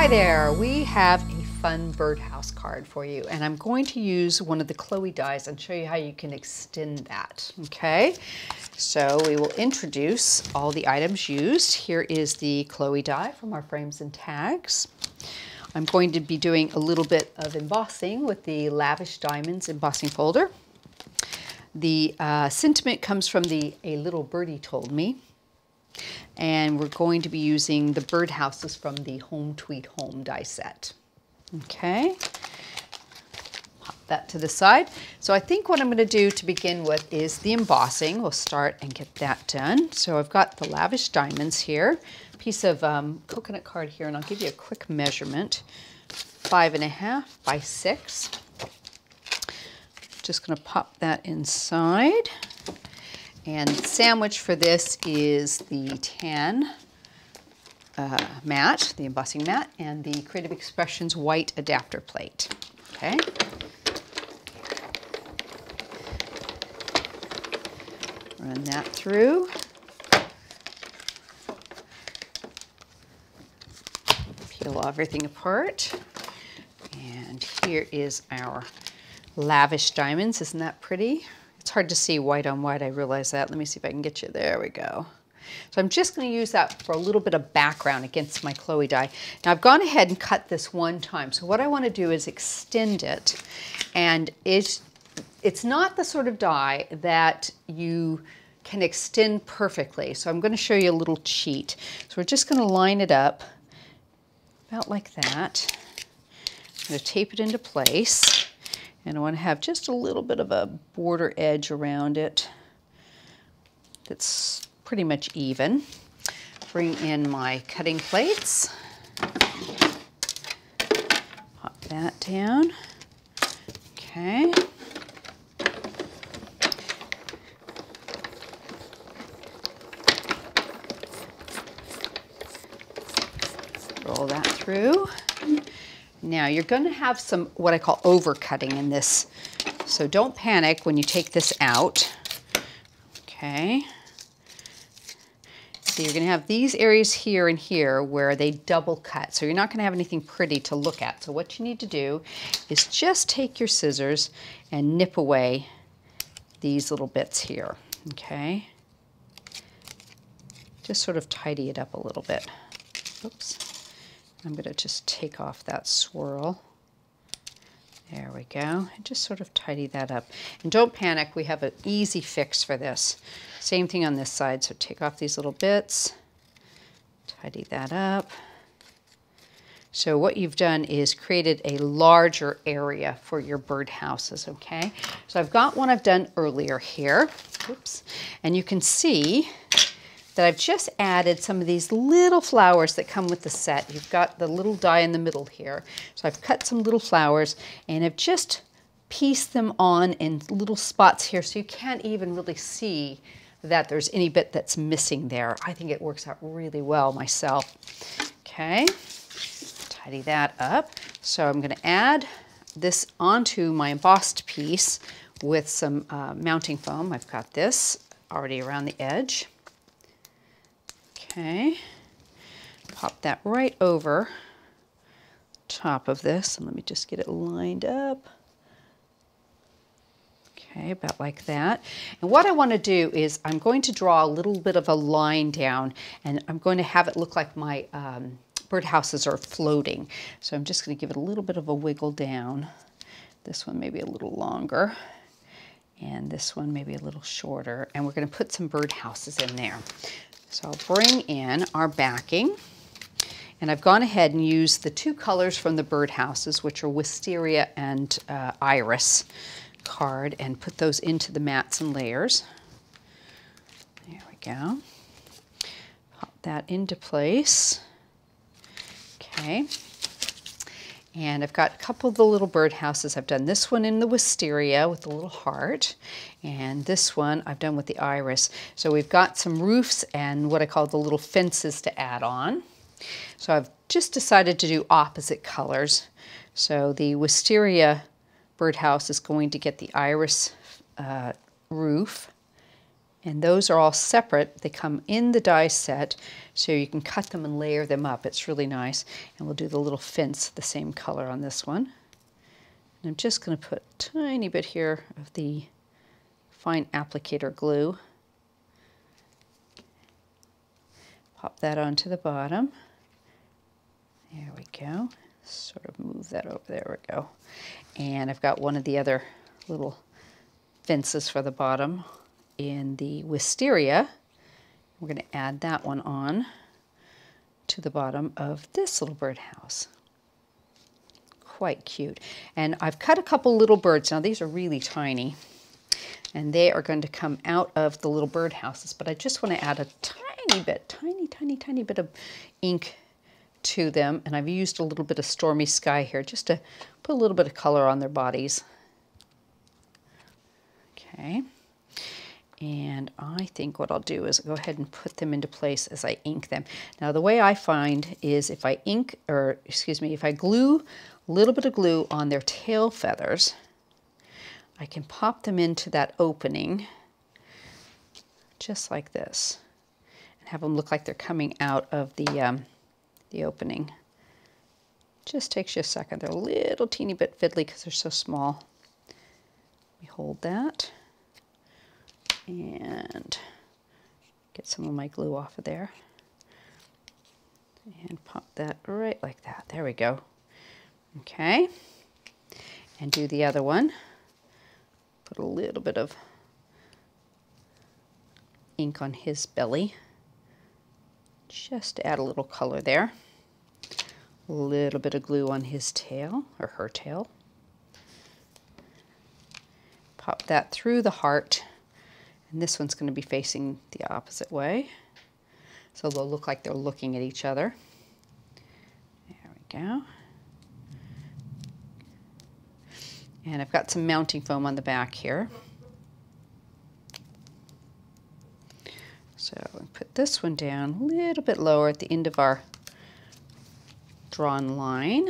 Hi there, we have a fun birdhouse card for you, and I'm going to use one of the Chloe dies and show you how you can extend that, okay? So we will introduce all the items used. Here is the Chloe die from our frames and tags. I'm going to be doing a little bit of embossing with the Lavish Diamonds embossing folder. The sentiment comes from the A Little Birdie Told Me. And we're going to be using the birdhouses from the Home Tweet Home die set. Okay, pop that to the side. So I think what I'm going to do to begin with is the embossing. We'll start and get that done. So I've got the Lavish Diamonds here, piece of coconut card here, and I'll give you a quick measurement. 5.5 by 6. Just going to pop that inside. And the sandwich for this is the tan mat, the embossing mat, and the Creative Expressions white adapter plate. Okay. Run that through. Peel everything apart. And here is our Lavish Diamonds. Isn't that pretty? It's hard to see white on white, I realize that. Let me see if I can get you. There we go. So I'm just going to use that for a little bit of background against my Chloe die. Now I've gone ahead and cut this one time. So what I want to do is extend it. And it's not the sort of die that you can extend perfectly. So I'm going to show you a little cheat. So we're just going to line it up about like that. I'm going to tape it into place. And I want to have just a little bit of a border edge around it that's pretty much even. Bring in my cutting plates. Pop that down. Okay. Roll that through. Now you're going to have some what I call overcutting in this, so don't panic when you take this out. Okay. So you're going to have these areas here and here where they double cut, so you're not going to have anything pretty to look at. So what you need to do is just take your scissors and nip away these little bits here. Okay. Just sort of tidy it up a little bit. Oops. I'm going to just take off that swirl. There we go. And just sort of tidy that up. And don't panic, we have an easy fix for this. Same thing on this side, so take off these little bits. Tidy that up. So what you've done is created a larger area for your birdhouses, okay? So I've got one I've done earlier here. Oops. And you can see that I've just added some of these little flowers that come with the set. You've got the little die in the middle here. So I've cut some little flowers and I've just pieced them on in little spots here so you can't even really see that there's any bit that's missing there. I think it works out really well myself. Okay, tidy that up. So I'm gonna add this onto my embossed piece with some mounting foam. I've got this already around the edge. Okay, pop that right over top of this, and let me just get it lined up. Okay, about like that. And what I want to do is I'm going to draw a little bit of a line down, and I'm going to have it look like my birdhouses are floating. So I'm just going to give it a little bit of a wiggle down. This one maybe a little longer, and this one maybe a little shorter, and we're going to put some birdhouses in there. So I'll bring in our backing, and I've gone ahead and used the two colors from the birdhouses, which are Wisteria and Iris card, and put those into the mats and layers. There we go. Pop that into place. Okay. And I've got a couple of the little birdhouses. I've done this one in the Wisteria with the little heart, and this one I've done with the iris. So we've got some roofs and what I call the little fences to add on. So I've just decided to do opposite colors. So the Wisteria birdhouse is going to get the iris roof, And those are all separate. They come in the die set, so you can cut them and layer them up. It's really nice. And we'll do the little fence the same color on this one. And I'm just going to put a tiny bit here of the fine applicator glue. Pop that onto the bottom. There we go. Sort of move that over. There we go. And I've got one of the other little fences for the bottom in the Wisteria. We're going to add that one on to the bottom of this little birdhouse. Quite cute. And I've cut a couple little birds. Now these are really tiny, and they are going to come out of the little birdhouses, but I just want to add a tiny bit, tiny bit of ink to them, and I've used a little bit of Stormy Sky here just to put a little bit of color on their bodies. Okay. And I think what I'll do is go ahead and put them into place as I ink them. Now the way I find is if I if I glue a little bit of glue on their tail feathers, I can pop them into that opening just like this and have them look like they're coming out of the opening. Just takes you a second. They're a little teeny bit fiddly because they're so small. We hold that and get some of my glue off of there and pop that right like that. There we go. Okay, and do the other one. Put a little bit of ink on his belly just to add a little color there. A little bit of glue on his tail or her tail. Pop that through the heart, and this one's going to be facing the opposite way, so they'll look like they're looking at each other. There we go. And I've got some mounting foam on the back here. So we put this one down a little bit lower at the end of our drawn line.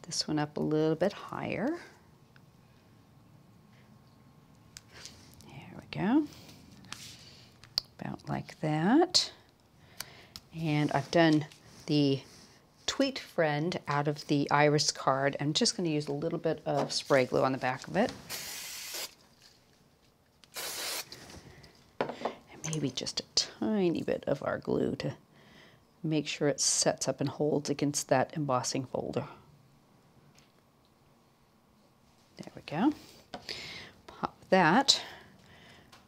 This one up a little bit higher. There we go. About like that. And I've done the Tweet Friend out of the Iris card. I'm just going to use a little bit of spray glue on the back of it. And maybe just a tiny bit of our glue to make sure it sets up and holds against that embossing folder. There we go. Pop that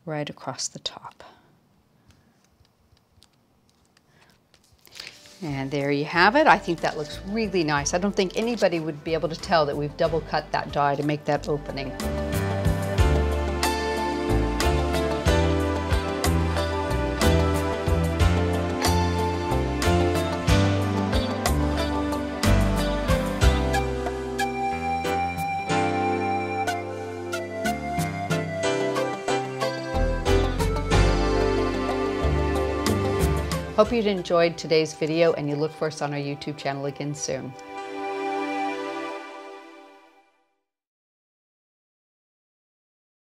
right across the top. And there you have it. I think that looks really nice. I don't think anybody would be able to tell that we've double cut that die to make that opening. Hope you enjoyed today's video and you look for us on our YouTube channel again soon.